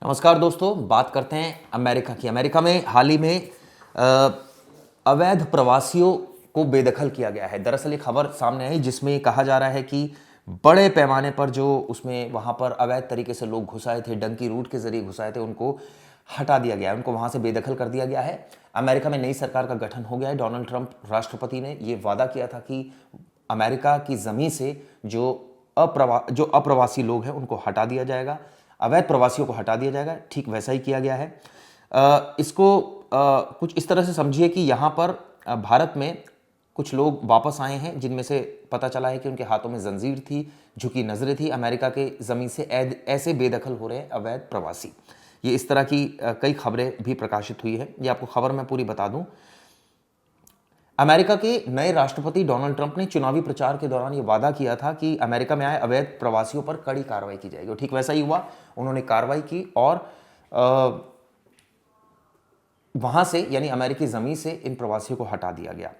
नमस्कार दोस्तों, बात करते हैं अमेरिका की। अमेरिका में हाल ही में अ, अवैध प्रवासियों को बेदखल किया गया है। दरअसल एक खबर सामने आई जिसमें कहा जा रहा है कि बड़े पैमाने पर जो उसमें वहाँ पर अवैध तरीके से लोग घुस आए थे, डंकी रूट के जरिए घुस आए थे, उनको हटा दिया गया है, उनको वहाँ से बेदखल कर दिया गया है। अमेरिका में नई सरकार का गठन हो गया है। डोनाल्ड ट्रंप राष्ट्रपति ने ये वादा किया था कि अमेरिका की ज़मीन से जो अप्रवासी लोग हैं उनको हटा दिया जाएगा, अवैध प्रवासियों को हटा दिया जाएगा। ठीक वैसा ही किया गया है। इसको कुछ इस तरह से समझिए कि यहाँ पर भारत में कुछ लोग वापस आए हैं जिनमें से पता चला है कि उनके हाथों में जंजीर थी, झुकी नजरें थी। अमेरिका के ज़मीन से ऐसे बेदखल हो रहे हैं अवैध प्रवासी। ये इस तरह की कई खबरें भी प्रकाशित हुई है। ये आपको खबर मैं पूरी बता दूं। अमेरिका के नए राष्ट्रपति डोनाल्ड ट्रंप ने चुनावी प्रचार के दौरान ये वादा किया था कि अमेरिका में आए अवैध प्रवासियों पर कड़ी कार्रवाई की जाएगी। ठीक वैसा ही हुआ, उन्होंने कार्रवाई की और वहां से यानी अमेरिकी जमीन से इन प्रवासियों को हटा दिया गया।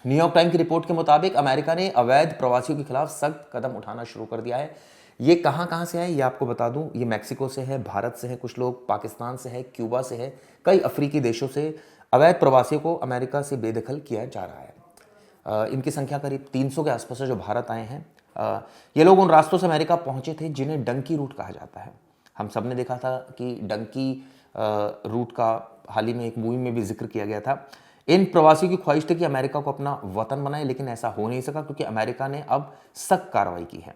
न्यूयॉर्क टाइम की रिपोर्ट के मुताबिक अमेरिका ने अवैध प्रवासियों के खिलाफ सख्त कदम उठाना शुरू कर दिया है। ये कहां से है ये आपको बता दूं। ये मैक्सिको से है, भारत से है, कुछ लोग पाकिस्तान से है, क्यूबा से है, कई अफ्रीकी देशों से अवैध प्रवासियों को अमेरिका से बेदखल किया जा रहा है। इनकी संख्या करीब 300 के आसपास है जो भारत आए हैं। ये लोग उन रास्तों से अमेरिका पहुंचे थे जिन्हें डंकी रूट कहा जाता है। हम सब ने देखा था कि डंकी रूट का हाल ही में एक मूवी में भी जिक्र किया गया था। इन प्रवासियों की ख्वाहिश थी कि अमेरिका को अपना वतन बनाए, लेकिन ऐसा हो नहीं सका क्योंकि अमेरिका ने अब सख्त कार्रवाई की है।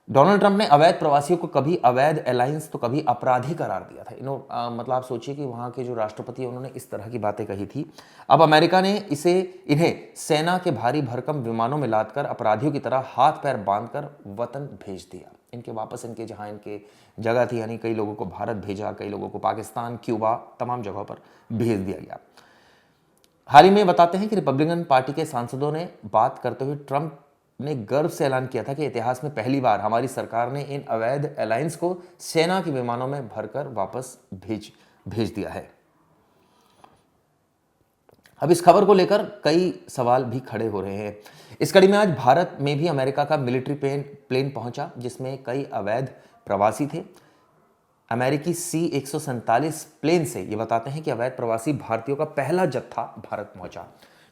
डोनाल्ड ट्रंप ने अवैध प्रवासियों को कभी अवैध अलायंस तो कभी अपराधी करार दिया था। मतलब आप सोचिए कि वहाँ के जो राष्ट्रपति हैं उन्होंने इस तरह की बातें कही थी। अब अमेरिका ने इन्हें सेना के भारी भरकम विमानों में लादकर अपराधियों की तरह हाथ पैर बांधकर वतन भेज दिया। इनके वापस इनके जहाँ इनके जगह थी, यानी कई लोगों को भारत भेजा, कई लोगों को पाकिस्तान, क्यूबा, तमाम जगहों पर भेज दिया गया। हाल ही में बताते हैं कि रिपब्लिकन पार्टी के सांसदों ने बात करते हुए ट्रंप ने गर्व से ऐलान किया था कि इतिहास में पहली बार हमारी सरकार ने इन अवैध अलायंस को सेना के विमानों में भरकर वापस भेज दिया है। अब इस खबर को लेकर कई सवाल भी खड़े हो रहे हैं। इस कड़ी में आज भारत में भी अमेरिका का मिलिट्री प्लेन पहुंचा जिसमें कई अवैध प्रवासी थे। अमेरिकी C-147 प्लेन से ये बताते हैं कि अवैध प्रवासी भारतीयों का पहला जत्था भारत पहुंचा।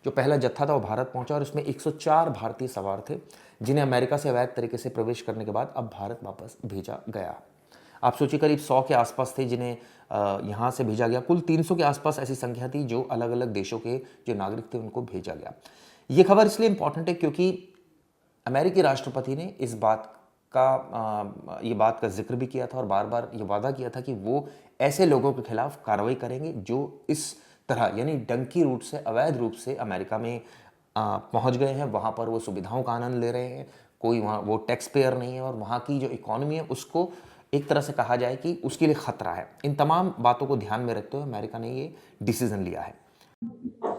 जो पहला जत्था था वो भारत पहुंचा और इसमें 104 भारतीय सवार थे जिन्हें अमेरिका से अवैध तरीके से प्रवेश करने के बाद अब भारत वापस भेजा गया। आप सोचिए करीब 100 के आसपास थे जिन्हें यहाँ से भेजा गया। कुल 300 के आसपास ऐसी संख्या थी जो अलग अलग देशों के जो नागरिक थे उनको भेजा गया। ये खबर इसलिए इंपॉर्टेंट है क्योंकि अमेरिकी राष्ट्रपति ने ये बात का जिक्र भी किया था और बार बार ये वादा किया था कि वो ऐसे लोगों के खिलाफ कार्रवाई करेंगे जो इस तरह यानी डंकी रूट से अवैध रूप से अमेरिका में पहुंच गए हैं, वहाँ पर वो सुविधाओं का आनंद ले रहे हैं, कोई वहाँ वो टैक्स पेयर नहीं है और वहाँ की जो इकोनॉमी है उसको एक तरह से कहा जाए कि उसके लिए खतरा है। इन तमाम बातों को ध्यान में रखते हुए अमेरिका ने ये डिसीजन लिया है।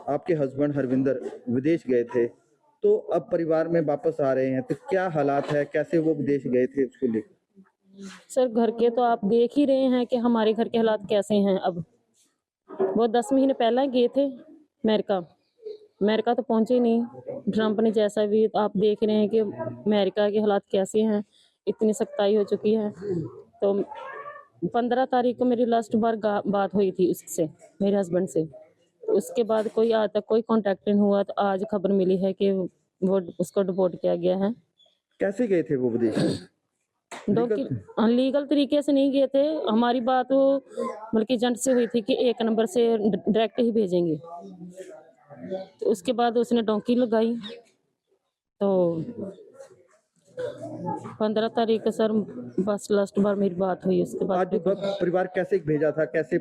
आपके हस्बैंड हरविंदर विदेश गए थे तो अब परिवार में वापस आ रहे हैं, तो क्या हालात है, कैसे वो विदेश गए थे उसको लेकर? सर घर के तो आप देख ही रहे हैं कि हमारे घर के हालात कैसे हैं। अब वो 10 महीने पहले गए थे अमेरिका तो पहुंचे नहीं। ट्रंप ने जैसा भी आप देख रहे हैं कि अमेरिका के हालात कैसे हैं, इतनी सख्ताई हो चुकी है। तो 15 तारीख को मेरी लास्ट बार बात हुई थी उससे, मेरे हस्बैंड से। तो उसके बाद कोई आज तक कोई कांटेक्ट नहीं हुआ। तो आज खबर मिली है कि वो उसको डिपोर्ट किया गया है। कैसे गए थे वो विदेश? लीगल तरीके से नहीं गए थे। हमारी बात वो बल्कि एजेंट से हुई थी कि 1 नंबर से डायरेक्ट ही भेजेंगे। तो उसके बाद उसने डोंकी लगाई। तो 15 तारीख को सर बस लास्ट बार मेरी बात हुई। उसके बाद आज परिवार कैसे भेजा था, कैसे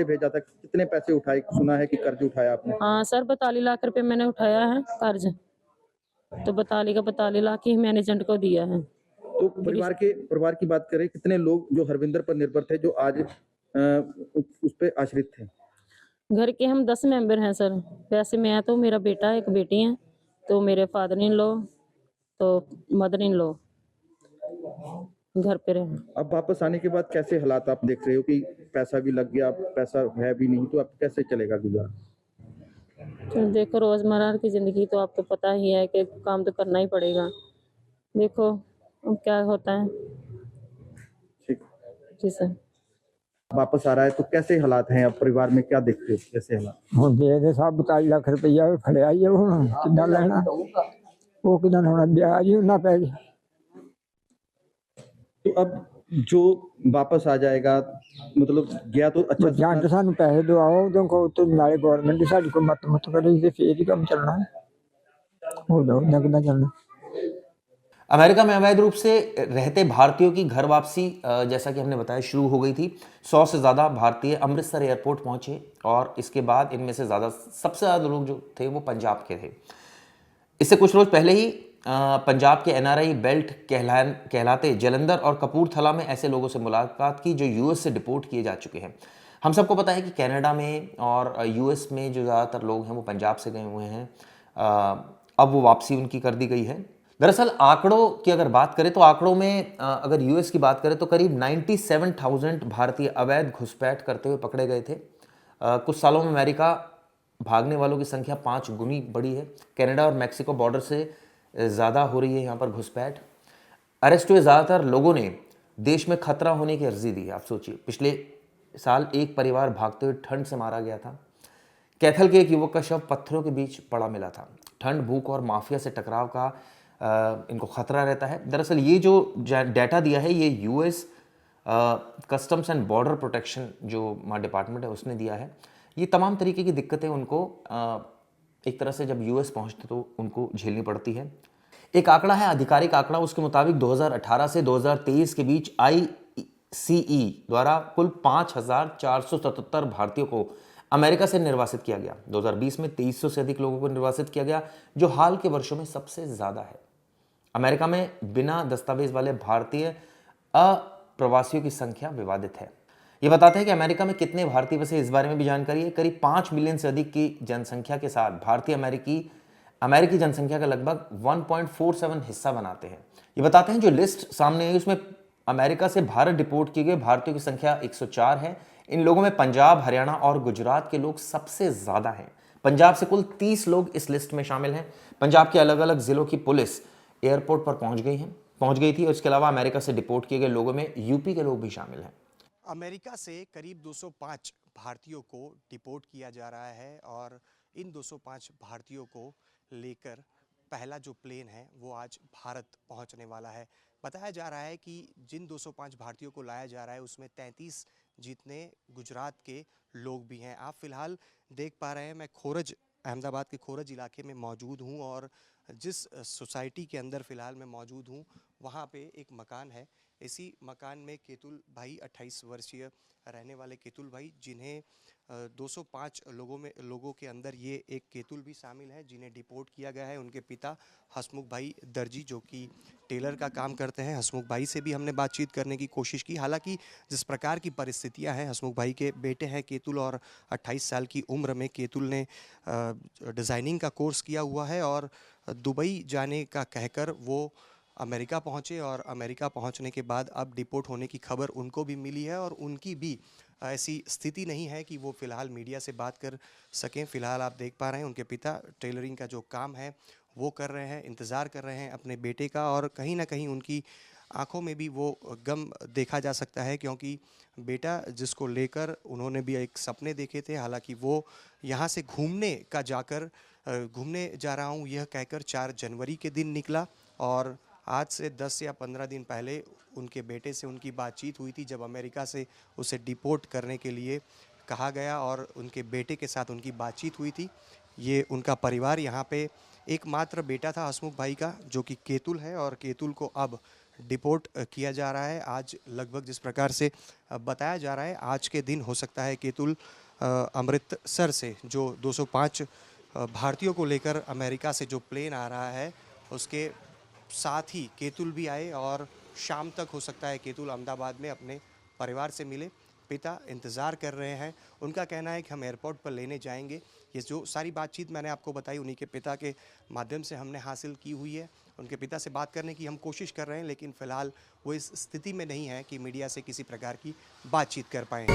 भेजा था, कितने पैसे उठाए? सुना है कि कर्ज उठाया आपने। हाँ सर 42 लाख रुपए मैंने उठाया है कर्ज। तो 42 लाख ही मैंने एजेंट को दिया है। तो परिवार की बात करें, कितने लोग जो हरविंदर पर निर्भर थे जो आज उस पे आश्रित थे? घर के हम 10 मेंबर हैं सर। वैसे मैं तो, मेरा बेटा एक बेटी है, तो मेरे फादर इन लॉ, तो मदर इन लॉ घर पे रहे। अब वापस आने के बाद कैसे हालात आप देख रहे हो कि पैसा भी लग गया, पैसा है भी नहीं, तो अब कैसे चलेगा गुजारा? तो देखो रोजमर्रा की जिंदगी तो आपको पता ही है कि काम तो करना ही पड़ेगा। देखो अब क्या होता है। ठीक। जी सर। वापस आ रहा है तो कैसे हालात हैं अब परिवार में, क्या देखते हो कैसे हालात? ਹੁਣ ਦੇ ਸਭ 42 ਲੱਖ ਰੁਪਈਆ ਫੜਿਆ ਹੀ ਹੁਣ ਕਿੱਦਾਂ ਲੈਣਾ ਉਹ ਕਿੱਦਾਂ ਹੋਣਾ ਵਿਆਜ ਹੀ ਉਹਨਾਂ ਪੈ ਗਿਆ तो अब जो वापस आ जाएगा, मतलब गया तो अच्छा ਜੰਟ ਸਾਨੂੰ ਪੈਸੇ ਦਵਾਓ ਉਦੋਂ ਕੋ ਤੇ ਨਾਲੇ ਗਵਰਨਮੈਂਟ ਸਾਡੀ ਕੋ ਮਤ ਕਰੇ ਤੇ ਫੇਰ ਹੀ ਕੰਮ ਚੱਲਣਾ ਹੋ ਜਾਓ ਨਾ ਕਿੱਦਾਂ ਚੱਲਣਾ। अमेरिका में अवैध रूप से रहते भारतीयों की घर वापसी जैसा कि हमने बताया शुरू हो गई थी। 100 से ज़्यादा भारतीय अमृतसर एयरपोर्ट पहुंचे और इसके बाद इनमें से सबसे ज़्यादा लोग जो थे वो पंजाब के थे। इससे कुछ रोज पहले ही पंजाब के एनआरआई बेल्ट कहलाते जलंधर और कपूरथला में ऐसे लोगों से मुलाकात की जो यूएस से डिपोर्ट किए जा चुके हैं। हम सबको पता है कि कनाडा में और यूएस में जो ज़्यादातर लोग हैं वो पंजाब से गए हुए हैं। अब वो वापसी उनकी कर दी गई है। दरअसल आंकड़ों की अगर बात करें तो आंकड़ों में अगर यूएस की बात करें तो करीब 97,000 भारतीय अवैध घुसपैठ करते हुए पकड़े गए थे। कुछ सालों में अमेरिका भागने वालों की संख्या 5 गुनी बढ़ी है। कनाडा और मैक्सिको बॉर्डर से ज़्यादा हो रही है यहाँ पर घुसपैठ। अरेस्ट हुए ज़्यादातर लोगों ने देश में खतरा होने की अर्जी दी है। आप सोचिए, पिछले साल एक परिवार भागते हुए ठंड से मारा गया था। कैथल के एक युवक का शव पत्थरों के बीच पड़ा मिला था। ठंड, भूख और माफिया से टकराव का इनको खतरा रहता है। दरअसल ये जो डाटा दिया है ये US customs and border protection जो डिपार्टमेंट है उसने दिया है। ये तमाम तरीके की दिक्कतें उनको एक तरह से जब यूएस पहुंचते तो उनको झेलनी पड़ती है। एक आंकड़ा है, आधिकारिक आंकड़ा, उसके मुताबिक 2018 से 2023 के बीच आईसीई द्वारा कुल 5,477 भारतीयों को अमेरिका से निर्वासित किया गया। 2020 में 2300 से अधिक लोगों को निर्वासित किया गया, जो हाल के वर्षों में सबसे ज़्यादा है। अमेरिका में बिना दस्तावेज वाले भारतीय अप्रवासियों की संख्या विवादित है। ये बताते हैं कि अमेरिका में कितने भारतीय बसे, इस बारे में भी जानकारी है। करीब 5 मिलियन से अधिक की जनसंख्या के साथ भारतीय अमेरिकी जनसंख्या का लगभग 1.47 हिस्सा बनाते हैं। ये बताते हैं जो लिस्ट सामने है उसमें अमेरिका से भारत डिपोर्ट किए गए भारतीयों की संख्या 104 है। इन लोगों में पंजाब, हरियाणा और गुजरात के लोग सबसे ज्यादा हैं। पंजाब से कुल 30 लोग इस लिस्ट में शामिल हैं। पंजाब के अलग अलग जिलों की पुलिस एयरपोर्ट पर पहुंच गई थी और इसके अलावा अमेरिका से डिपोर्ट किए गए लोगों में यूपी के लोग भी शामिल हैं। अमेरिका से करीब 205 भारतीयों को डिपोर्ट किया जा रहा है और इन 205 भारतीयों को लेकर पहला जो प्लेन है वो आज भारत पहुंचने वाला है। बताया जा रहा है कि जिन 205 भारतीयों को लाया जा रहा है उसमें 33 जितने गुजरात के लोग भी हैं। आप फिलहाल देख पा रहे हैं मैं अहमदाबाद के खोरज इलाके में मौजूद हूं और जिस सोसाइटी के अंदर फ़िलहाल मैं मौजूद हूं वहां पे एक मकान है। इसी मकान में केतुल भाई 28 वर्षीय रहने वाले केतुल भाई, जिन्हें 205 लोगों के अंदर ये एक केतुल भी शामिल है जिन्हें डिपोर्ट किया गया है। उनके पिता हसमुख भाई दर्जी जो कि टेलर का काम करते हैं, हसमुख भाई से भी हमने बातचीत करने की कोशिश की। हालांकि जिस प्रकार की परिस्थितियां हैं, हसमुख भाई के बेटे हैं केतुल और 28 साल की उम्र में केतुल ने डिज़ाइनिंग का कोर्स किया हुआ है और दुबई जाने का कहकर वो अमेरिका पहुंचे और अमेरिका पहुंचने के बाद अब डिपोर्ट होने की खबर उनको भी मिली है और उनकी भी ऐसी स्थिति नहीं है कि वो फ़िलहाल मीडिया से बात कर सकें। फ़िलहाल आप देख पा रहे हैं उनके पिता टेलरिंग का जो काम है वो कर रहे हैं, इंतज़ार कर रहे हैं अपने बेटे का और कहीं ना कहीं उनकी आंखों में भी वो गम देखा जा सकता है क्योंकि बेटा जिसको लेकर उन्होंने भी एक सपने देखे थे। हालांकि वो यहाँ से घूमने जा रहा हूँ यह कहकर 4 जनवरी के दिन निकला और आज से 10 या 15 दिन पहले उनके बेटे से उनकी बातचीत हुई थी जब अमेरिका से उसे डिपोर्ट करने के लिए कहा गया और उनके बेटे के साथ उनकी बातचीत हुई थी। ये उनका परिवार यहाँ पे एकमात्र बेटा था हसमुख भाई का जो कि केतुल है और केतुल को अब डिपोर्ट किया जा रहा है। आज लगभग जिस प्रकार से बताया जा रहा है आज के दिन हो सकता है केतुल अमृतसर से जो 205 भारतीयों को लेकर अमेरिका से जो प्लेन आ रहा है उसके साथ ही केतुल भी आए और शाम तक हो सकता है केतुल अहमदाबाद में अपने परिवार से मिले। पिता इंतज़ार कर रहे हैं, उनका कहना है कि हम एयरपोर्ट पर लेने जाएंगे। ये जो सारी बातचीत मैंने आपको बताई उन्हीं के पिता के माध्यम से हमने हासिल की हुई है। उनके पिता से बात करने की हम कोशिश कर रहे हैं लेकिन फ़िलहाल वो इस स्थिति में नहीं है कि मीडिया से किसी प्रकार की बातचीत कर पाएँ।